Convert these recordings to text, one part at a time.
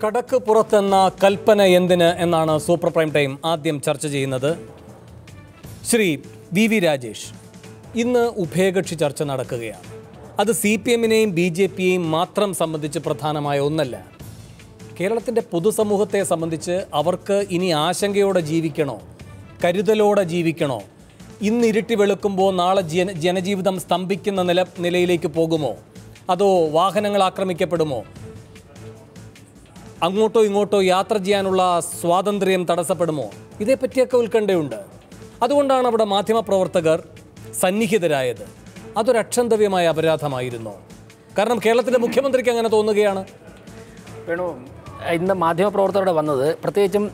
കടക്ക് പുറത്തെന്ന കൽപ്പന എന്തിന് എന്നാണ് സൂപ്പർ പ്രൈം ടൈം ആദ്യം ചർച്ച ചെയ്യുന്നത്. ശ്രീ വി രാജേഷ്, ഇന്ന് ഉഭയകക്ഷി ചർച്ച നടക്കുകയാണ്. അത് CPM-നെയും BJP-യെയും മാത്രം സംബന്ധിച്ച് പ്രധാനമായ ഒന്നല്ല. കേരളത്തിൻ്റെ പൊതുസമൂഹത്തെ സംബന്ധിച്ച് അവർക്ക് ഇനി ആശങ്കയോടെ ജീവിക്കണോ, കരുതലോടെ ജീവിക്കണോ, ഇന്ന് ഇരുട്ടി വെളുക്കുമ്പോൾ നാളെ ജനജീവിതം സ്തംഭിക്കുന്ന നിലയിലേക്ക് പോകുമോ, അതോ വാഹനങ്ങൾ ആക്രമിക്കപ്പെടുമോ, അങ്ങോട്ടോ ഇങ്ങോട്ടോ യാത്ര ചെയ്യാനുള്ള സ്വാതന്ത്ര്യം തടസ്സപ്പെടുമോ, ഇതേപ്പറ്റിയൊക്കെ ഉത്കണ്ഠയുണ്ട്. അതുകൊണ്ടാണ് അവിടെ മാധ്യമപ്രവർത്തകർ സന്നിഹിതരായത്. അതൊരു അക്ഷന്തവ്യമായ അപരാധമായിരുന്നു. കാരണം കേരളത്തിൻ്റെ മുഖ്യമന്ത്രിക്ക് അങ്ങനെ തോന്നുകയാണ്. വേണു, ഇന്ന് മാധ്യമപ്രവർത്തകരുടെ വന്നത് പ്രത്യേകിച്ചും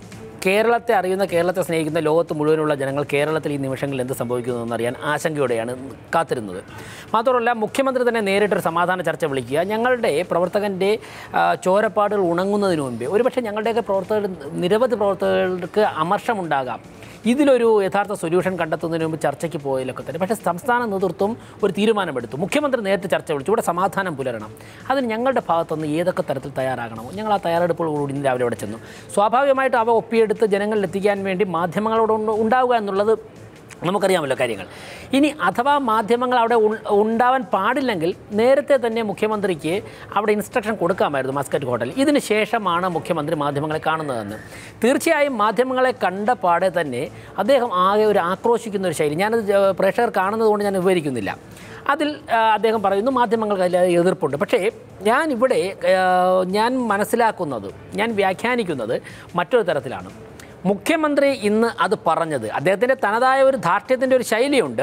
കേരളത്തെ അറിയുന്ന, കേരളത്തെ സ്നേഹിക്കുന്ന ലോകത്ത് മുഴുവനുള്ള ജനങ്ങൾ കേരളത്തിൽ ഈ നിമിഷങ്ങളിൽ എന്ത് സംഭവിക്കുന്നതെന്നറിയാൻ ആശങ്കയോടെയാണ് കാത്തിരുന്നത്. മാത്രമല്ല, മുഖ്യമന്ത്രി തന്നെ നേരിട്ടൊരു സമാധാന ചർച്ച വിളിക്കുക, ഞങ്ങളുടെ പ്രവർത്തകൻ്റെ ചോരപ്പാടുകൾ ഉണങ്ങുന്നതിന് മുമ്പേ, ഒരുപക്ഷെ ഞങ്ങളുടെയൊക്കെ നിരവധി പ്രവർത്തകർക്ക് അമർഷമുണ്ടാകാം, ഇതിലൊരു യഥാർത്ഥ സൊല്യൂഷൻ കണ്ടെത്തുന്നതിന് മുമ്പ് ചർച്ചയ്ക്ക് പോയതിലൊക്കെ തന്നെ. പക്ഷേ സംസ്ഥാന നേതൃത്വം ഒരു തീരുമാനമെടുത്തു. മുഖ്യമന്ത്രി നേരിട്ട് ചർച്ച വിളിച്ചു, ഇവിടെ സമാധാനം പുലരണം. അതിന് ഞങ്ങളുടെ ഭാഗത്തുനിന്ന് ഏതൊക്കെ തരത്തിൽ തയ്യാറാകണമോ ഞങ്ങൾ ആ തയ്യാറെടുപ്പുകളോട് ഇന്ന് രാവിലെ അവിടെ ചെന്നു. സ്വാഭാവികമായിട്ട് അവ ഒപ്പിയെടുത്ത് ജനങ്ങളിൽ എത്തിക്കാൻ വേണ്ടി മാധ്യമങ്ങളോട് ഉണ്ടാവുക എന്നുള്ളത് നമുക്കറിയാമല്ലോ കാര്യങ്ങൾ. ഇനി അഥവാ മാധ്യമങ്ങൾ അവിടെ ഉണ്ടാവാൻ പാടില്ലെങ്കിൽ നേരത്തെ തന്നെ മുഖ്യമന്ത്രിക്ക് അവിടെ ഇൻസ്ട്രക്ഷൻ കൊടുക്കാമായിരുന്നു മസ്കറ്റ് ഹോട്ടലിൽ. ഇതിന് ശേഷമാണ് മുഖ്യമന്ത്രി മാധ്യമങ്ങളെ കാണുന്നതെന്ന്. തീർച്ചയായും മാധ്യമങ്ങളെ കണ്ട പാടെ തന്നെ അദ്ദേഹം ആകെ ഒരു ആക്രോശിക്കുന്ന ഒരു ശൈലി, ഞാനത് പ്രേക്ഷകർ കാണുന്നത് കൊണ്ട് ഞാൻ വിവരിക്കുന്നില്ല. അതിൽ അദ്ദേഹം പറയുന്നു മാധ്യമങ്ങൾക്ക് അതിൽ എതിർപ്പുണ്ട്. പക്ഷേ ഞാൻ മനസ്സിലാക്കുന്നത്, ഞാൻ വ്യാഖ്യാനിക്കുന്നത് മറ്റൊരു തരത്തിലാണ്. മുഖ്യമന്ത്രി ഇന്ന് അത് പറഞ്ഞത് അദ്ദേഹത്തിൻ്റെ തനതായ ഒരു ധാർഷ്ട്യത്തിൻ്റെ ഒരു ശൈലിയുണ്ട്.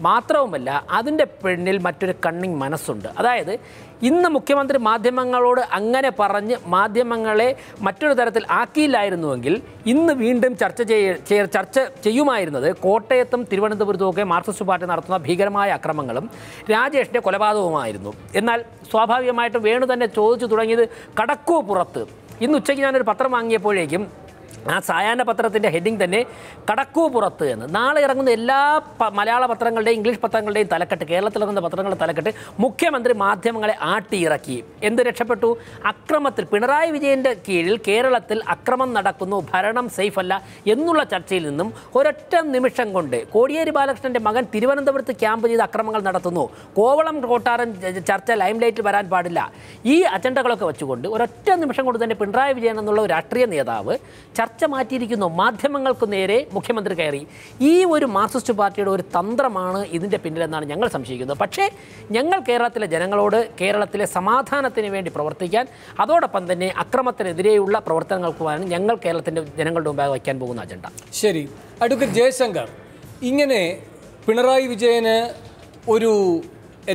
മാത്രവുമല്ല, അതിൻ്റെ പിന്നിൽ മറ്റൊരു കണ്ണിങ് മനസ്സുണ്ട്. അതായത് ഇന്ന് മുഖ്യമന്ത്രി മാധ്യമങ്ങളോട് അങ്ങനെ പറഞ്ഞ് മാധ്യമങ്ങളെ മറ്റൊരു തരത്തിൽ ആക്കിയില്ലായിരുന്നുവെങ്കിൽ ഇന്ന് വീണ്ടും ചർച്ച ചെയ്യുമായിരുന്നത് കോട്ടയത്തും തിരുവനന്തപുരത്തുമൊക്കെ മാർക്സിസ്റ്റ് പാർട്ടി നടത്തുന്ന ഭീകരമായ അക്രമങ്ങളും രാജേഷിൻ്റെ കൊലപാതകവുമായിരുന്നു. എന്നാൽ സ്വാഭാവികമായിട്ടും വേണു തന്നെ ചോദിച്ചു തുടങ്ങിയത് കടക്കോ പുറത്ത്. ഇന്ന് ഉച്ചയ്ക്ക് ഞാനൊരു പത്രം വാങ്ങിയപ്പോഴേക്കും ആ സായാഹ്ന പത്രത്തിൻ്റെ ഹെഡിങ് തന്നെ കടക്കൂ പുറത്ത് എന്ന്. നാളെ ഇറങ്ങുന്ന എല്ലാ മലയാള പത്രങ്ങളുടെയും ഇംഗ്ലീഷ് പത്രങ്ങളുടെയും തലക്കെട്ട്, കേരളത്തിലിറങ്ങുന്ന പത്രങ്ങളുടെ തലക്കെട്ട്, മുഖ്യമന്ത്രി മാധ്യമങ്ങളെ ആട്ടിയിറക്കി. എന്ത് രക്ഷപ്പെട്ടു? അക്രമത്തിൽ, പിണറായി വിജയൻ്റെ കീഴിൽ കേരളത്തിൽ അക്രമം നടക്കുന്നു, ഭരണം സേഫ് അല്ല എന്നുള്ള ചർച്ചയിൽ നിന്നും ഒരൊറ്റ നിമിഷം കൊണ്ട് കോടിയേരി ബാലകൃഷ്ണൻ്റെ മകൻ തിരുവനന്തപുരത്ത് ക്യാമ്പ് ചെയ്ത് അക്രമങ്ങൾ നടത്തുന്നു, കോവളം കൊട്ടാരം ചർച്ച ലൈംലൈറ്റിൽ വരാൻ പാടില്ല, ഈ അജണ്ടകളൊക്കെ വെച്ചുകൊണ്ട് ഒരൊറ്റ നിമിഷം കൊണ്ട് തന്നെ പിണറായി വിജയൻ എന്നുള്ള ഒരു രാഷ്ട്രീയ നേതാവ് ചർച്ച മാറ്റിയിരിക്കുന്നു. മാധ്യമങ്ങൾക്ക് നേരെ മുഖ്യമന്ത്രി കയറി. ഈ ഒരു മാർക്സിസ്റ്റ് പാർട്ടിയുടെ ഒരു തന്ത്രമാണ് ഇതിൻ്റെ പിന്നിലെന്നാണ് ഞങ്ങൾ സംശയിക്കുന്നത്. പക്ഷേ ഞങ്ങൾ കേരളത്തിലെ ജനങ്ങളോട് കേരളത്തിലെ സമാധാനത്തിന് വേണ്ടി പ്രവർത്തിക്കാൻ, അതോടൊപ്പം തന്നെ അക്രമത്തിനെതിരെയുള്ള പ്രവർത്തനങ്ങൾക്കുമാണ് ഞങ്ങൾ കേരളത്തിൻ്റെ ജനങ്ങളുടെ മുമ്പാകെ വയ്ക്കാൻ പോകുന്ന അജണ്ട. ശരി, അഡ്വക്കേറ്റ് ജയശങ്കർ, ഇങ്ങനെ പിണറായി വിജയന് ഒരു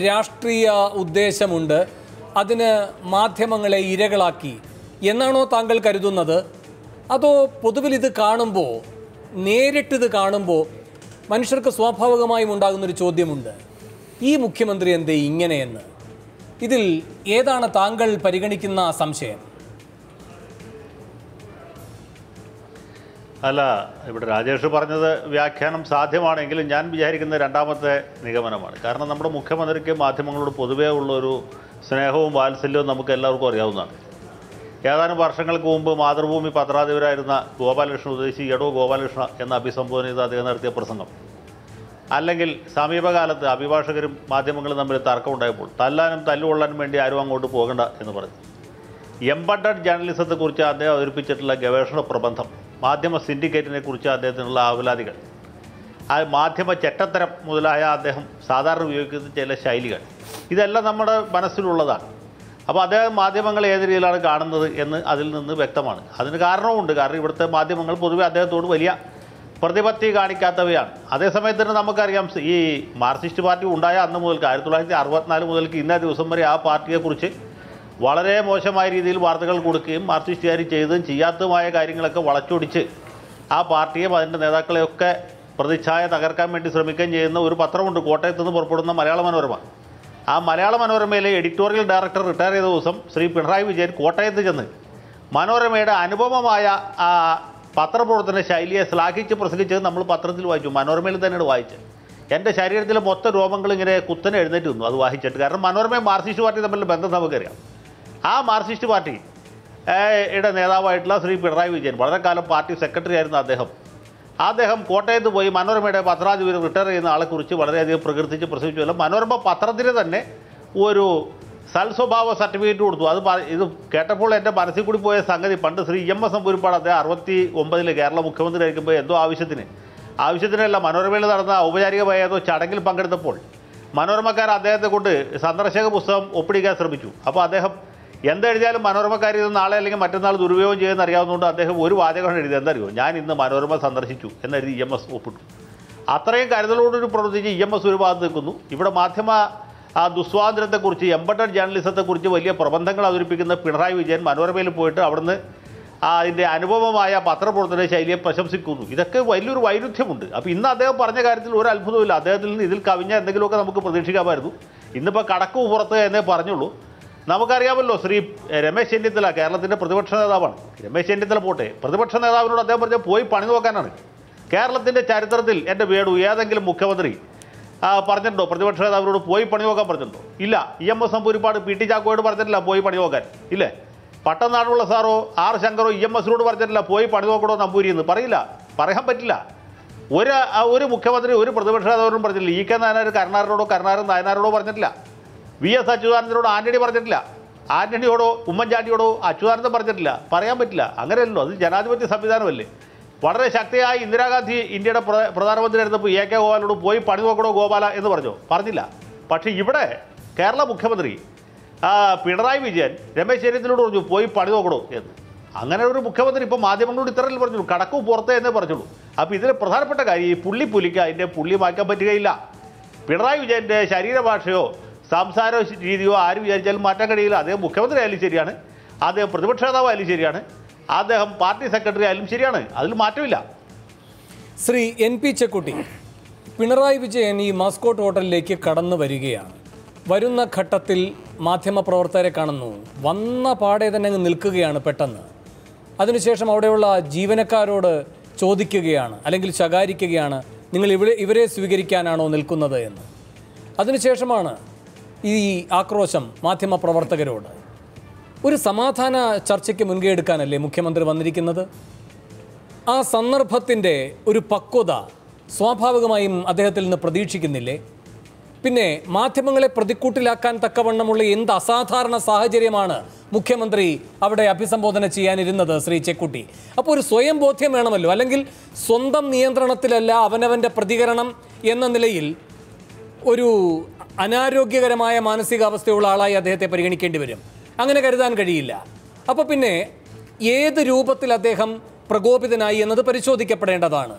രാഷ്ട്രീയ ഉദ്ദേശമുണ്ട്, അതിന് മാധ്യമങ്ങളെ ഇരകളാക്കി എന്നാണോ താങ്കൾ കരുതുന്നത്? അതോ പൊതുവിൽ ഇത് കാണുമ്പോൾ, നേരിട്ടിത് കാണുമ്പോൾ മനുഷ്യർക്ക് സ്വാഭാവികമായും ഉണ്ടാകുന്നൊരു ചോദ്യമുണ്ട്, ഈ മുഖ്യമന്ത്രി എന്തേ ഇങ്ങനെയെന്ന്? ഇതിൽ ഏതാണ് താങ്കൾ പരിഗണിക്കുന്ന സംശയം? അല്ല, ഇവിടെ രാജേഷ് പറഞ്ഞത് വ്യാഖ്യാനം സാധ്യമാണെങ്കിലും ഞാൻ വിചാരിക്കുന്ന രണ്ടാമത്തെ നിഗമനമാണ്. കാരണം നമ്മുടെ മുഖ്യമന്ത്രിക്ക് മാധ്യമങ്ങളോട് പൊതുവേ ഉള്ളൊരു സ്നേഹവും വാത്സല്യവും നമുക്ക് എല്ലാവർക്കും അറിയാവുന്നതാണ്. ഏതാനും വർഷങ്ങൾക്ക് മുമ്പ് മാതൃഭൂമി പത്രാധിപരായിരുന്ന ഗോപാലകൃഷ്ണൻ ഉദ്ദേശിച്ച് എടോ ഗോപാലകൃഷ്ണ എന്ന അഭിസംബോധന ചെയ്ത് അദ്ദേഹം നടത്തിയ പ്രസംഗം, അല്ലെങ്കിൽ സമീപകാലത്ത് അഭിഭാഷകരും മാധ്യമങ്ങളും തമ്മിൽ തർക്കമുണ്ടായപ്പോൾ തല്ലാനും തല്ലുകൊള്ളാനും വേണ്ടി ആരും അങ്ങോട്ട് പോകണ്ട എന്ന് പറഞ്ഞു. എംബഡഡ് ജേർണലിസത്തെക്കുറിച്ച് അദ്ദേഹം അവതരിപ്പിച്ചിട്ടുള്ള ഗവേഷണ പ്രബന്ധം, മാധ്യമ സിൻഡിക്കേറ്റിനെ കുറിച്ച് അദ്ദേഹത്തിനുള്ള ആവലാതികൾ, ആ മാധ്യമ ചെറ്റത്തരം മുതലായ അദ്ദേഹം സാധാരണ ഉപയോഗിക്കുന്ന ചില ശൈലികൾ, ഇതെല്ലാം നമ്മുടെ മനസ്സിലുള്ളതാണ്. അപ്പോൾ അദ്ദേഹം മാധ്യമങ്ങൾ ഏത് രീതിയിലാണ് കാണുന്നത് എന്ന് അതിൽ നിന്ന് വ്യക്തമാണ്. അതിന് കാരണവുമുണ്ട്. കാരണം ഇവിടുത്തെ മാധ്യമങ്ങൾ പൊതുവെ അദ്ദേഹത്തോട് വലിയ പ്രതിപത്തി കാണിക്കാത്തവയാണ്. അതേസമയത്ത് തന്നെ നമുക്കറിയാം, ഈ മാർക്സിസ്റ്റ് പാർട്ടി ഉണ്ടായ അന്ന് മുതൽക്ക് 1964 മുതൽക്ക് ഇന്നേ ദിവസം വരെ ആ പാർട്ടിയെക്കുറിച്ച് വളരെ മോശമായ രീതിയിൽ വാർത്തകൾ കൊടുക്കുകയും മാർക്സിസ്റ്റുകാർ ചെയ്തതും ചെയ്യാത്തതുമായ കാര്യങ്ങളൊക്കെ വളച്ചൊടിച്ച് ആ പാർട്ടിയും അതിൻ്റെ നേതാക്കളെയൊക്കെ പ്രതിച്ഛായ തകർക്കാൻ വേണ്ടി ശ്രമിക്കുകയും ചെയ്യുന്ന ഒരു പത്രമുണ്ട്, കോട്ടയത്ത് നിന്ന് പുറപ്പെടുന്ന മലയാള മനോരമ. ആ മലയാള മനോരമയിലെ എഡിറ്റോറിയൽ ഡയറക്ടർ റിട്ടയർ ചെയ്ത ദിവസം ശ്രീ പിണറായി വിജയൻ കോട്ടയത്ത് ചെന്ന് മനോരമയുടെ അനുപമമായ ആ പത്രപ്രവർത്തന ശൈലിയെ ശ്ലാഘിച്ച് പ്രസംഗിച്ചത് നമ്മൾ പത്രത്തിൽ വായിച്ചു, മനോരമയിൽ തന്നെയാണ് വായിച്ചത്. എൻ്റെ ശരീരത്തിലെ മൊത്തം രോമങ്ങൾ ഇങ്ങനെ കുത്തനെ എഴുന്നേറ്റ് വന്നു അത് വായിച്ചിട്ട്. കാരണം മനോരമയും മാർക്സിസ്റ്റ് പാർട്ടി തമ്മിലുള്ള ബന്ധം നമുക്കറിയാം. ആ മാർക്സിസ്റ്റ് പാർട്ടി യുടെ നേതാവായിട്ടുള്ള ശ്രീ പിണറായി വിജയൻ, വളരെ കാലം പാർട്ടി സെക്രട്ടറി ആയിരുന്ന അദ്ദേഹം കോട്ടയത്ത് പോയി മനോരമയുടെ പത്രാധിപർ റിട്ടയർ ചെയ്യുന്ന ആളെക്കുറിച്ച് വളരെയധികം പ്രകീർത്തിച്ച് പ്രസംഗിച്ചുവല്ല. മനോരമ പത്രത്തിന് തന്നെ ഒരു സൽസ്വഭാവ സർട്ടിഫിക്കറ്റ് കൊടുത്തു. ഇത് കേട്ടപ്പോൾ എൻ്റെ മനസ്സിൽ കൂടി പോയ സംഗതി, പണ്ട് ശ്രീ EMS നമ്പൂതിരിപ്പാട് അദ്ദേഹം 69 കേരള മുഖ്യമന്ത്രി ആയിരിക്കുമ്പോൾ എന്തോ ആവശ്യത്തിനല്ല മനോരമയിൽ നടന്ന ഔപചാരികമായ ഏതോ ചടങ്ങിൽ പങ്കെടുത്തപ്പോൾ മനോരമക്കാർ അദ്ദേഹത്തെ കൊണ്ട് സന്ദർശക പുസ്തകം ഒപ്പിടിക്കാൻ ശ്രമിച്ചു. അപ്പോൾ അദ്ദേഹം എന്തെഴുതിയാലും മനോരമക്കാരിൽ നിന്ന് നാളെ അല്ലെങ്കിൽ മറ്റന്നാൾ ദുരുപയോഗം ചെയ്യുമെന്ന് അറിയാവുന്നതുകൊണ്ട് അദ്ദേഹം ഒരു വാചകമാണ് എഴുതി. എന്തറിയോ? ഞാൻ ഇന്ന് മനോരമ സന്ദർശിച്ചു എന്നെഴുതി EMS ഒപ്പിട്ടു. അത്രയും കരുതലോടൊരു പ്രവർത്തിച്ച് EMS ഒരു ഭാഗത്ത് നിൽക്കുന്നു. ഇവിടെ മാധ്യമ ദുസ്വാതന്ത്ര്യത്തെക്കുറിച്ച്, എംബഡഡ് ജേർണലിസത്തെക്കുറിച്ച് വലിയ പ്രബന്ധങ്ങൾ അവതരിപ്പിക്കുന്ന പിണറായി വിജയൻ മനോരമയിൽ പോയിട്ട് അവിടുന്ന് അതിൻ്റെ അനുഭവമായ പത്രപ്രവർത്തന ശൈലിയെ പ്രശംസിക്കുന്നു. ഇതൊക്കെ വലിയൊരു വൈരുദ്ധ്യമുണ്ട്. അപ്പോൾ ഇന്ന് അദ്ദേഹം പറഞ്ഞ കാര്യത്തിൽ ഒരു അത്ഭുതമില്ല. അദ്ദേഹത്തിൽ നിന്ന് ഇതിൽ കവിഞ്ഞ എന്തെങ്കിലുമൊക്കെ നമുക്ക് പ്രതീക്ഷിക്കാമായിരുന്നു. ഇന്നിപ്പോൾ കടക്ക് പുറത്ത് എന്നേ പറഞ്ഞുള്ളൂ. നമുക്കറിയാമല്ലോ, ശ്രീ രമേശ് ചെന്നിത്തല കേരളത്തിൻ്റെ പ്രതിപക്ഷ നേതാവാണ്. രമേശ് ചെന്നിത്തല പോട്ടെ, പ്രതിപക്ഷ നേതാവിനോട് അദ്ദേഹം പറഞ്ഞാൽ പോയി പണി നോക്കാനാണ്. കേരളത്തിൻ്റെ ചരിത്രത്തിൽ എൻ്റെ വേടു ഏതെങ്കിലും മുഖ്യമന്ത്രി പറഞ്ഞിട്ടുണ്ടോ പ്രതിപക്ഷ നേതാവിനോട് പോയി പണി നോക്കാൻ പറഞ്ഞിട്ടുണ്ടോ? ഇല്ല. EMS നമ്പൂതിരിപ്പാട് PT ചാക്കോയോട് പറഞ്ഞിട്ടില്ല പോയി പണി നോക്കാൻ, ഇല്ലേ? പട്ടനാടുള്ള സാറോ R ശങ്കറോ EMSനോട് പറഞ്ഞിട്ടില്ല പോയി പണി നോക്കണോ നമ്പൂരി എന്ന് പറയാൻ പറ്റില്ല. ഒരു മുഖ്യമന്ത്രി ഒരു പ്രതിപക്ഷ നേതാവിനോടും പറഞ്ഞിട്ടില്ല. EK നായനാർ കരുണാകരൻ നായനാരോടോ പറഞ്ഞിട്ടില്ല. VS അച്യുതാനന്ദനോട് ആന്റണി പറഞ്ഞിട്ടില്ല. ആന്റണിയോടോ ഉമ്മൻചാണ്ടിയോടോ അച്യുതാനന്ദൻ പറഞ്ഞിട്ടില്ല. പറയാൻ പറ്റില്ല. അങ്ങനെയല്ലോ, അത് ജനാധിപത്യ സംവിധാനമല്ലേ. വളരെ ശക്തിയായി ഇന്ദിരാഗാന്ധി ഇന്ത്യയുടെ പ്രധാനമന്ത്രി ആയിരുന്നപ്പോൾ AK ഗോപാലോട് പോയി പണി നോക്കണോ ഗോപാല എന്ന് പറഞ്ഞില്ല. പക്ഷേ ഇവിടെ കേരള മുഖ്യമന്ത്രി പിണറായി വിജയൻ രമേശ് ചെന്നിത്തലയോട് പറഞ്ഞു പോയി പണി നോക്കണോ എന്ന്. അങ്ങനെ ഒരു മുഖ്യമന്ത്രി ഇപ്പോൾ മാധ്യമങ്ങളോട് ഇത്രയും പറഞ്ഞുള്ളൂ, കടക്കു പുറത്തേ എന്നേ പറഞ്ഞുള്ളൂ. അപ്പോൾ ഇതിൽ പ്രധാനപ്പെട്ട കാര്യം ഈ പുള്ളിക്ക് അതിൻ്റെ പുള്ളി മാറ്റാൻ പറ്റുകയില്ല. പിണറായി വിജയൻ്റെ ശരീരഭാഷയോ സംസാര രീതിയോ ആരും വിചാരിച്ചാലും മാറ്റാൻ കഴിയില്ല. അദ്ദേഹം മുഖ്യമന്ത്രി ആയാലും ശരിയാണ്, അദ്ദേഹം പ്രതിപക്ഷ നേതാവായാലും ശരിയാണ്, അദ്ദേഹം പാർട്ടി സെക്രട്ടറി ആയാലും ശരിയാണ്. അതിൽ മാറ്റമില്ല. ശ്രീ NP ചെക്കുട്ടി, പിണറായി വിജയൻ ഈ മാസ്കോട്ട് ഹോട്ടലിലേക്ക് കടന്നു വരികയാണ്. വരുന്ന ഘട്ടത്തിൽ മാധ്യമപ്രവർത്തകരെ കാണുന്നു. വന്ന പാടെ തന്നെ അങ്ങ് നിൽക്കുകയാണ് പെട്ടെന്ന്. അതിനുശേഷം അവിടെയുള്ള ജീവനക്കാരോട് ചോദിക്കുകയാണ്, അല്ലെങ്കിൽ ശകാരിക്കുകയാണ്, നിങ്ങൾ ഇവരെ സ്വീകരിക്കാനാണോ നിൽക്കുന്നത് എന്ന്. അതിനുശേഷമാണ് ഈ ആക്രോശം മാധ്യമപ്രവർത്തകരോട്. ഒരു സമാധാന ചർച്ചയ്ക്ക് മുൻകൈ എടുക്കാനല്ലേ മുഖ്യമന്ത്രി വന്നിരിക്കുന്നത്? ആ സന്ദർഭത്തിൻ്റെ ഒരു പക്വത സ്വാഭാവികമായും അദ്ദേഹത്തിൽ നിന്ന് പ്രതീക്ഷിക്കുന്നില്ലേ? പിന്നെ മാധ്യമങ്ങളെ പ്രതിക്കൂട്ടിലാക്കാൻ തക്കവണ്ണമുള്ള എന്ത് അസാധാരണ സാഹചര്യമാണ് മുഖ്യമന്ത്രി അവിടെ അഭിസംബോധന ചെയ്യാനിരുന്നത് ശ്രീ ചെക്കുട്ടി? അപ്പോൾ ഒരു സ്വയം ബോധ്യം വേണമല്ലോ. അല്ലെങ്കിൽ സ്വന്തം നിയന്ത്രണത്തിലല്ല അവനവൻ്റെ പ്രതികരണം എന്ന നിലയിൽ ഒരു അനാരോഗ്യകരമായ മാനസികാവസ്ഥയുള്ള ആളായി അദ്ദേഹത്തെ പരിഗണിക്കേണ്ടി വരും. അങ്ങനെ കരുതാൻ കഴിയില്ല. അപ്പോൾ പിന്നെ ഏത് രൂപത്തിൽ അദ്ദേഹം പ്രകോപിതനായി എന്നത് പരിശോധിക്കപ്പെടേണ്ടതാണ്.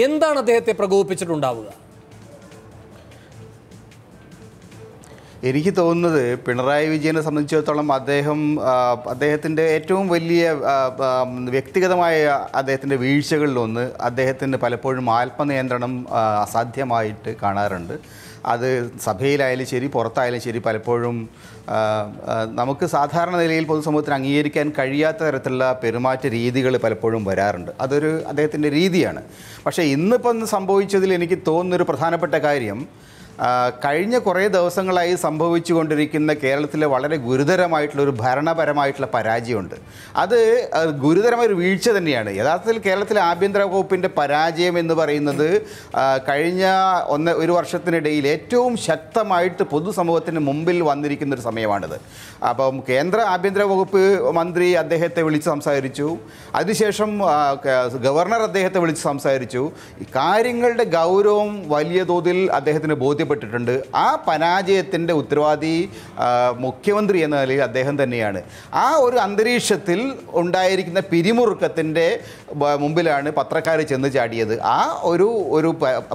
എന്താണ് അദ്ദേഹത്തെ പ്രകോപിപ്പിച്ചിട്ടുണ്ടാവുക? എനിക്ക് തോന്നുന്നത് പിണറായി വിജയനെ സംബന്ധിച്ചിടത്തോളം അദ്ദേഹത്തിൻ്റെ ഏറ്റവും വലിയ വ്യക്തിഗതമായ അദ്ദേഹത്തിൻ്റെ വീഴ്ചകളിലൊന്ന് അദ്ദേഹത്തിന് പലപ്പോഴും ആത്മനിയന്ത്രണം അസാധ്യമായിട്ട് കാണാറുണ്ട്. അത് സഭയിലായാലും ശരി പുറത്തായാലും ശരി പലപ്പോഴും നമുക്ക് സാധാരണ നിലയിൽ പൊതുസമൂഹത്തിന് അംഗീകരിക്കാൻ കഴിയാത്ത തരത്തിലുള്ള പെരുമാറ്റ രീതികൾ പലപ്പോഴും വരാറുണ്ട്. അതൊരു അദ്ദേഹത്തിൻ്റെ രീതിയാണ്. പക്ഷേ ഇന്നിപ്പം സംഭവിച്ചതിൽ എനിക്ക് തോന്നുന്നൊരു പ്രധാനപ്പെട്ട കാര്യം, കഴിഞ്ഞ കുറേ ദിവസങ്ങളായി സംഭവിച്ചുകൊണ്ടിരിക്കുന്ന കേരളത്തിലെ വളരെ ഗുരുതരമായിട്ടുള്ളൊരു ഭരണപരമായിട്ടുള്ള പരാജയമുണ്ട്. അത് ഗുരുതരമായൊരു വീഴ്ച തന്നെയാണ്. യഥാർത്ഥത്തിൽ കേരളത്തിലെ ആഭ്യന്തര വകുപ്പിൻ്റെ പരാജയം എന്ന് പറയുന്നത് കഴിഞ്ഞ ഒരു വർഷത്തിനിടയിൽ ഏറ്റവും ശക്തമായിട്ട് പൊതുസമൂഹത്തിന് മുമ്പിൽ വന്നിരിക്കുന്നൊരു സമയമാണിത്. അപ്പം കേന്ദ്ര ആഭ്യന്തര വകുപ്പ് മന്ത്രി അദ്ദേഹത്തെ വിളിച്ച് സംസാരിച്ചു. അതിനുശേഷം ഗവർണർ അദ്ദേഹത്തെ വിളിച്ച് സംസാരിച്ചു. കാര്യങ്ങളുടെ ഗൗരവം വലിയ തോതിൽ അദ്ദേഹത്തിന് ബോധ്യപ്പെട്ടിട്ടുണ്ട്. ആ പരാജയത്തിൻ്റെ ഉത്തരവാദി മുഖ്യമന്ത്രി എന്ന നിലയിൽ അദ്ദേഹം തന്നെയാണ്. ആ ഒരു അന്തരീക്ഷത്തിൽ ഉണ്ടായിരിക്കുന്ന പിരിമുറുക്കത്തിൻ്റെ മുമ്പിലാണ് പത്രക്കാർ ചെന്ന് ചാടിയത്. ആ ഒരു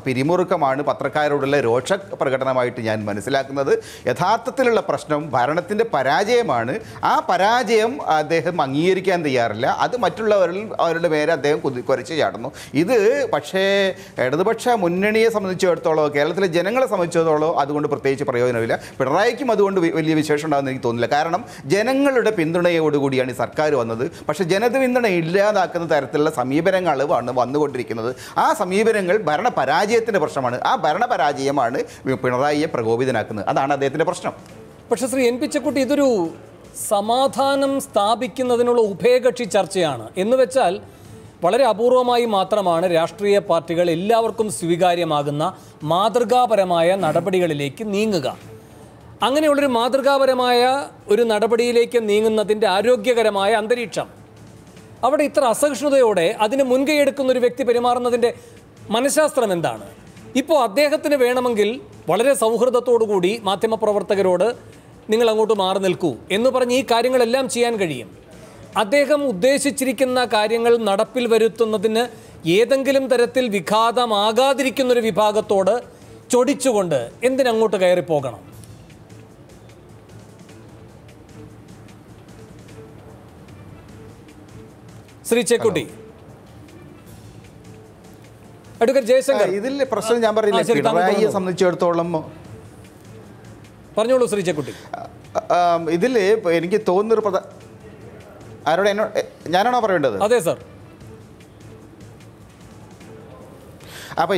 പിരിമുറുക്കമാണ് പത്രക്കാരോടുള്ള രോഷ പ്രകടനമായിട്ട് ഞാൻ മനസ്സിലാക്കുന്നത്. യഥാർത്ഥത്തിലുള്ള പ്രശ്നം ഭരണത്തിൻ്റെ പരാജയമാണ്. ആ പരാജയം അദ്ദേഹം അംഗീകരിക്കാൻ തയ്യാറില്ല. അത് അവരുടെ മേലെ അദ്ദേഹം കുരച്ച് ചാടുന്നു. ഇത് പക്ഷേ ഇടതുപക്ഷ മുന്നണിയെ സംബന്ധിച്ചിടത്തോളം, കേരളത്തിലെ ജനങ്ങളെ സംബന്ധിച്ചിടത്തോളം അതുകൊണ്ട് പ്രത്യേകിച്ച് പ്രയോജനമില്ല. പിണറായിക്കും അതുകൊണ്ട് വലിയ വിശേഷം ഉണ്ടാകുമെന്ന് എനിക്ക് തോന്നുന്നില്ല. കാരണം ജനങ്ങളുടെ പിന്തുണയോടുകൂടിയാണ് ഈ സർക്കാർ വന്നത്. പക്ഷേ ജനപിന്തുണ ഇല്ലാതാക്കുന്ന തരത്തിലുള്ള സമീപനങ്ങളാണ് വന്നുകൊണ്ടിരിക്കുന്നത്. ആ സമീപനങ്ങൾ ഭരണപരാജയത്തിൻ്റെ പ്രശ്നമാണ്. ആ ഭരണപരാജയമാണ് പിണറായിയെ പ്രകോപിതനാക്കുന്നത്. അതാണ് അദ്ദേഹത്തിൻ്റെ പ്രശ്നം. പക്ഷേ ശ്രീ NP ചെക്കുട്ടി, ഇതൊരു സമാധാനം സ്ഥാപിക്കുന്നതിനുള്ള ഉഭയകക്ഷി ചർച്ചയാണ്. എന്ന് വെച്ചാൽ വളരെ അപൂർവമായി മാത്രമാണ് രാഷ്ട്രീയ പാർട്ടികൾ എല്ലാവർക്കും സ്വീകാര്യമാകുന്ന മാതൃകാപരമായ നടപടികളിലേക്ക് നീങ്ങുക. അങ്ങനെയുള്ളൊരു മാതൃകാപരമായ ഒരു നടപടിയിലേക്ക് നീങ്ങുന്നതിൻ്റെ ആരോഗ്യകരമായ അന്തരീക്ഷം അവിടെ ഇത്ര അസഹിഷ്ണുതയോടെ അതിന് മുൻകൈയെടുക്കുന്ന ഒരു വ്യക്തി പെരുമാറുന്നതിൻ്റെ മനഃശാസ്ത്രം എന്താണ്? ഇപ്പോൾ അദ്ദേഹത്തിന് വേണമെങ്കിൽ വളരെ സൗഹൃദത്തോടുകൂടി മാധ്യമപ്രവർത്തകരോട് നിങ്ങൾ അങ്ങോട്ട് മാറി നിൽക്കൂ എന്ന് പറഞ്ഞ് ഈ കാര്യങ്ങളെല്ലാം ചെയ്യാൻ കഴിയും. അദ്ദേഹം ഉദ്ദേശിച്ചിരിക്കുന്ന കാര്യങ്ങൾ നടപ്പിൽ വരുത്തുന്നതിന് ഏതെങ്കിലും തരത്തിൽ വിഘാതമാകാതിരിക്കുന്നൊരു വിഭാഗത്തോട് ചൊടിച്ചുകൊണ്ട് എന്തിനങ്ങോട്ട് കയറിപ്പോകണം? ശ്രീ ചെക്കുട്ടി, അഡ്വക്കേറ്റ് ജയശങ്കർ, ഇതിൽ പ്രശ്നം ഞാൻ പറഞ്ഞില്ല. പിണറായിയെ സംബന്ധിച്ചിടത്തോളം പറഞ്ഞോളൂ ശ്രീ ചെക്കുട്ടി. ഇതിൽ എനിക്ക് തോന്നുന്നൊരു ആരോട് ഞാനാണോ പറയേണ്ടത്? അതെ സർ. അപ്പോൾ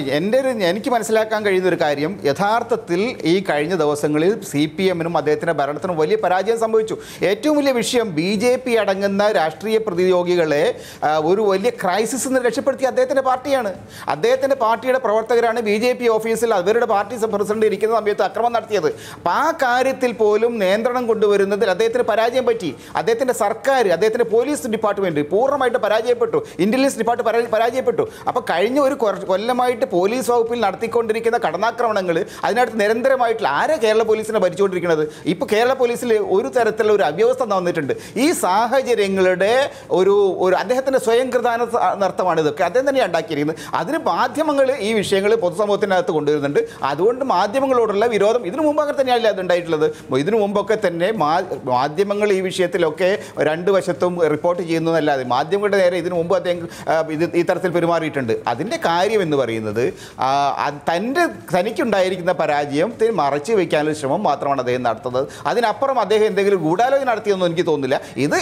എനിക്ക് മനസ്സിലാക്കാൻ കഴിയുന്ന ഒരു കാര്യം, യഥാർത്ഥത്തിൽ ഈ കഴിഞ്ഞ ദിവസങ്ങളിൽ CPM-നും അദ്ദേഹത്തിൻ്റെ ഭരണത്തിനും വലിയ പരാജയം സംഭവിച്ചു. ഏറ്റവും വലിയ വിഷയം BJP അടങ്ങുന്ന രാഷ്ട്രീയ പ്രതിയോഗികളെ ഒരു വലിയ ക്രൈസിസിൽ നിന്ന് രക്ഷപ്പെടുത്തിയ അദ്ദേഹത്തിൻ്റെ പാർട്ടിയാണ്. അദ്ദേഹത്തിൻ്റെ പാർട്ടിയുടെ പ്രവർത്തകരാണ് BJP ഓഫീസിൽ അവരുടെ പാർട്ടി പ്രസിഡന്റ് ഇരിക്കുന്ന സമയത്ത് അക്രമം നടത്തിയത്. അപ്പോൾ ആ കാര്യത്തിൽ പോലും നിയന്ത്രണം കൊണ്ടുവരുന്നതിൽ അദ്ദേഹത്തിന് പരാജയം പറ്റി. അദ്ദേഹത്തിൻ്റെ സർക്കാർ, അദ്ദേഹത്തിൻ്റെ പോലീസ് ഡിപ്പാർട്ട്മെൻറ്റ് പൂർണ്ണമായിട്ട് പരാജയപ്പെട്ടു. ഇൻ്റലിജൻസ് ഡിപ്പാർട്ട്മെൻറ്റ് പരാജയപ്പെട്ടു. അപ്പോൾ കഴിഞ്ഞ ഒരു കൊല്ലമായി പോലീസ് വകുപ്പിൽ നടത്തിക്കൊണ്ടിരിക്കുന്ന കടന്നാക്രമണങ്ങൾ, അതിനകത്ത് നിരന്തരമായിട്ടുള്ള കേരള പോലീസിനെ ഭരിച്ചുകൊണ്ടിരിക്കുന്നത്? ഇപ്പോൾ കേരള പോലീസിൽ ഒരു തരത്തിലുള്ള ഒരു അവ്യവസ്ഥ വന്നിട്ടുണ്ട്. ഈ സാഹചര്യങ്ങളുടെ ഒരു അദ്ദേഹത്തിൻ്റെ സ്വയംകൃതാന നൃത്തമാണ് ഇതൊക്കെ. അദ്ദേഹം തന്നെയാണ് ഉണ്ടാക്കിയിരിക്കുന്നത്. അതിന് മാധ്യമങ്ങൾ ഈ വിഷയങ്ങൾ പൊതുസമൂഹത്തിനകത്ത് കൊണ്ടുവരുന്നുണ്ട്. അതുകൊണ്ട് മാധ്യമങ്ങളോടുള്ള വിരോധം ഇതിനു മുമ്പ് അങ്ങനെ തന്നെയല്ല അത് ഉണ്ടായിട്ടുള്ളത്. ഇതിനു മുമ്പൊക്കെ തന്നെ മാധ്യമങ്ങൾ ഈ വിഷയത്തിലൊക്കെ രണ്ട് വശത്തും റിപ്പോർട്ട് ചെയ്യുന്നതല്ലാതെ മാധ്യമങ്ങളുടെ നേരെ ഇതിനു മുമ്പ് അദ്ദേഹം ഈ തരത്തിൽ പെരുമാറിയിട്ടുണ്ട്. അതിൻ്റെ കാര്യം എന്ന് പറയുന്നത് തനിക്കുണ്ടായിരിക്കുന്ന പരാജയത്തെ മറച്ചു വയ്ക്കാനുള്ള ശ്രമം മാത്രമാണ് അദ്ദേഹം നടത്തുന്നത്. അതിനപ്പുറം അദ്ദേഹം എന്തെങ്കിലും ഗൂഢാലോചന നടത്തിയെന്നും എനിക്ക് തോന്നുന്നില്ല. ഇത്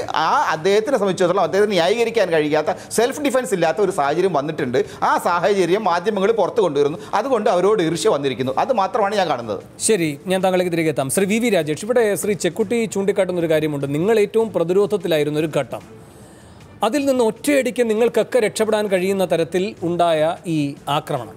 അദ്ദേഹത്തിനെ സംബന്ധിച്ചിടത്തോളം അദ്ദേഹത്തിന് ന്യായീകരിക്കാൻ കഴിയാത്ത, സെൽഫ് ഡിഫൻസ് ഇല്ലാത്ത ഒരു സാഹചര്യം വന്നിട്ടുണ്ട്. ആ സാഹചര്യം മാധ്യമങ്ങൾ പുറത്തു കൊണ്ടുവരുന്നു. അതുകൊണ്ട് അവരോട് ഈർഷ്യ വന്നിരിക്കുന്നു. അത് മാത്രമാണ് ഞാൻ കാണുന്നത്. ശരി, ഞാൻ താങ്കളേക്ക് തിരികെ എത്താം. ശ്രീ VV രാജേഷ്, ഇവിടെ ശ്രീ ചെക്കുട്ടി ചൂണ്ടിക്കാട്ടുന്ന ഒരു കാര്യമുണ്ട്. നിങ്ങൾ ഏറ്റവും പ്രതിരോധത്തിലായിരുന്ന ഒരു ഘട്ടം, അതിൽ നിന്ന് ഒറ്റയടിക്ക് നിങ്ങൾക്കൊക്കെ രക്ഷപ്പെടാൻ കഴിയുന്ന തരത്തിൽ ഉണ്ടായ ഈ ആക്രമണം,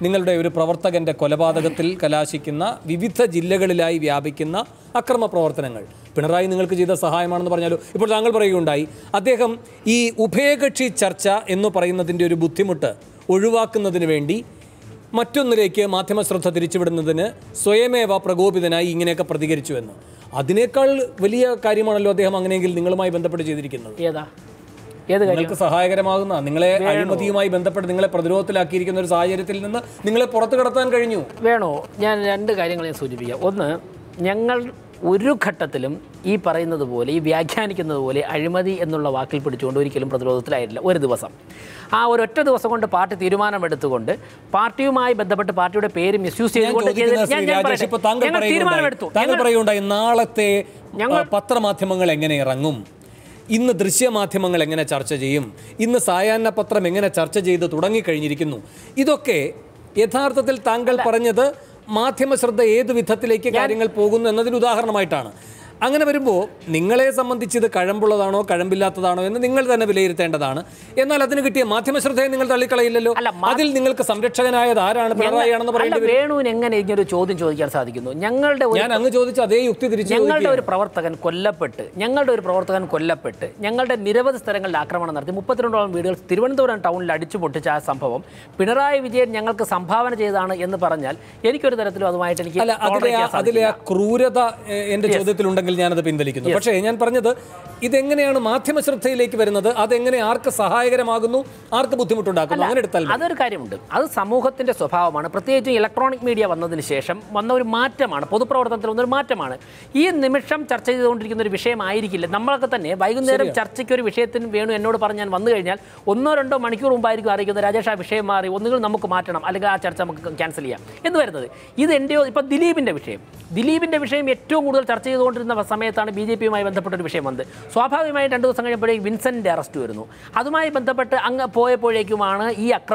നിങ്ങളുടെ ഒരു പ്രവർത്തകൻ്റെ കൊലപാതകത്തിൽ കലാശിക്കുന്ന വിവിധ ജില്ലകളിലായി വ്യാപിക്കുന്ന അക്രമ പ്രവർത്തനങ്ങൾ പിണറായി നിങ്ങൾക്ക് ചെയ്ത സഹായമാണെന്ന് പറഞ്ഞാലോ? ഇപ്പോൾ താങ്കൾ പറയുകയുണ്ടായി, അദ്ദേഹം ഈ ഉഭയകക്ഷി ചർച്ച എന്ന് പറയുന്നതിൻ്റെ ഒരു ബുദ്ധിമുട്ട് ഒഴിവാക്കുന്നതിന് വേണ്ടി മറ്റൊന്നിലേക്ക് മാധ്യമ ശ്രദ്ധ തിരിച്ചുവിടുന്നതിന് സ്വയമേവ പ്രകോപിതനായി ഇങ്ങനെയൊക്കെ പ്രതികരിച്ചു എന്ന്. അതിനേക്കാൾ വലിയ കാര്യമാണല്ലോ അദ്ദേഹം അങ്ങനെയെങ്കിൽ നിങ്ങളുമായി ബന്ധപ്പെട്ട് ചെയ്തിരിക്കുന്നത്. നിങ്ങൾക്ക് സഹായകരമാകുന്ന, നിങ്ങളെ അഴിമതിയുമായി ബന്ധപ്പെട്ട് നിങ്ങളെ പ്രതിരോധത്തിലാക്കിയിരിക്കുന്ന ഒരു സാഹചര്യത്തിൽ നിന്ന് നിങ്ങളെ പുറത്തു കടത്താൻ കഴിഞ്ഞു. വേണോ? ഞാൻ രണ്ട് കാര്യങ്ങൾ ഞാൻ സൂചിപ്പിക്കാം. ഒന്ന്, ഞങ്ങൾ ഒരു ഘട്ടത്തിലും ഈ പറയുന്നത് പോലെ, ഈ വ്യാഖ്യാനിക്കുന്നത് പോലെ അഴിമതി എന്നുള്ള വാക്കിൽ പിടിച്ചുകൊണ്ട് ഒരിക്കലും പ്രതിരോധത്തിലായിട്ടില്ല. ഒരു ദിവസം, ആ ഒരൊറ്റ ദിവസം കൊണ്ട് പാർട്ടി തീരുമാനമെടുത്തുകൊണ്ട് പാർട്ടിയുമായി ബന്ധപ്പെട്ട് പാർട്ടിയുടെ പേര് മിസ്യൂസ് ചെയ്തുകൊണ്ട് തീരുമാനമെടുത്തു. താങ്കൾ പറയുകയുണ്ടായി, നാളത്തെ പത്രമാധ്യമങ്ങൾ എങ്ങനെ ഇറങ്ങും, ഇന്ന് ദൃശ്യമാധ്യമങ്ങൾ എങ്ങനെ ചർച്ച ചെയ്യും, ഇന്ന് സായാഹ്ന പത്രം എങ്ങനെ ചർച്ച ചെയ്ത് തുടങ്ങിക്കഴിഞ്ഞിരിക്കുന്നു. ഇതൊക്കെ യഥാർത്ഥത്തിൽ താങ്കൾ പറഞ്ഞത് മാധ്യമ ശ്രദ്ധ ഏത് വിധത്തിലേക്ക് കാര്യങ്ങൾ പോകുന്നു എന്നതിന് ഉദാഹരണമായിട്ടാണ്. അങ്ങനെ വരുമ്പോൾ നിങ്ങളെ സംബന്ധിച്ച് ഇത് കഴമ്പുള്ളതാണോ കഴമ്പില്ലാത്തതാണോ എന്ന് നിങ്ങൾ തന്നെ വിലയിരുത്തേണ്ടതാണ്. എന്നാൽ അതിന് കിട്ടിയ മാധ്യമ ശ്രദ്ധയെ നിങ്ങൾ തള്ളിക്കളയില്ലല്ലോ. അതിൽ നിങ്ങൾക്ക് സംരക്ഷകനായത് ആരാണ്? പിണറായിയാണെന്ന് പറയുന്നത്. വേണുവിന് എങ്ങനെ ഇങ്ങനൊരു ചോദ്യം ചോദിക്കാൻ സാധിക്കുന്നു? ഞാൻ അങ്ങ് ചോദിച്ച അതേ യുക്തി തിരിച്ചു. ഞങ്ങളുടെ ഒരു പ്രവർത്തകൻ കൊല്ലപ്പെട്ട് ഞങ്ങളുടെ നിരവധി സ്ഥലങ്ങളിൽ ആക്രമണം നടത്തി 32ഓളം വീടുകൾ തിരുവനന്തപുരം ടൗണിൽ അടിച്ചു പൊട്ടിച്ച ആ സംഭവം പിണറായി വിജയൻ ഞങ്ങൾക്ക് സംഭാവന ചെയ്തതാണ് എന്ന് പറഞ്ഞാൽ എനിക്കൊരു തരത്തിലും അതുമായിട്ട് എനിക്ക് അതിലെ ആ ക്രൂരത എന്റെ ചോദ്യത്തിലുണ്ടെങ്കിൽ ഞാനത് പിൻവലിക്കുന്നു. പക്ഷേ ഞാൻ പറഞ്ഞത് ഇതെങ്ങനെയാണ് മാധ്യമ ശ്രദ്ധയിലേക്ക് വരുന്നത്, അതെങ്ങനെ ആർക്ക് സഹായകരമാകുന്നു, ആർക്ക് ബുദ്ധിമുട്ടുണ്ടാക്കുന്നു, അങ്ങനെ എടുത്താൽ അതൊരു കാര്യമുണ്ട്. അത് സമൂഹത്തിന്റെ സ്വഭാവമാണ്. പ്രത്യേകിച്ചും ഇലക്ട്രോണിക് മീഡിയ വന്നതിന് ശേഷം വന്ന ഒരു മാറ്റമാണ്, പൊതുപ്രവർത്തനത്തിൽ വന്നൊരു മാറ്റമാണ്. ഈ നിമിഷം ചർച്ച ചെയ്തുകൊണ്ടിരിക്കുന്ന ഒരു വിഷയമായിരിക്കില്ല. നമ്മളൊക്കെ തന്നെ വൈകുന്നേരം ചർച്ചയ്ക്ക് ഒരു വിഷയത്തിന് വേണു എന്നോട് പറഞ്ഞ് ഞാൻ വന്നു കഴിഞ്ഞാൽ 1-2 മണിക്കൂർ മുമ്പായിരിക്കും അറിയിക്കുന്നത്, രാജേഷ് ആ വിഷയം മാറി, ഒന്നുകിൽ നമുക്ക് മാറ്റണം അല്ലെങ്കിൽ ആ ചർച്ച നമുക്ക് ക്യാൻസൽ ചെയ്യാം എന്ന് വരുന്നത്. ഇത് എൻ്റെയോ ഇപ്പം ദിലീപിൻ്റെ വിഷയം ഏറ്റവും കൂടുതൽ ചർച്ച ചെയ്തുകൊണ്ടിരുന്ന സമയത്താണ് BJP-യുമായി ബന്ധപ്പെട്ട ഒരു വിഷയം വന്നത്. സ്വാഭാവികമായും 2 ദിവസം കഴിഞ്ഞപ്പോഴേക്കും വിൻസെൻ്റിൻ്റെ അറസ്റ്റ് വരുന്നു. അതുമായി ബന്ധപ്പെട്ട് അങ്ങ് പോയപ്പോഴേക്കുമാണ് ഈ അക്രമം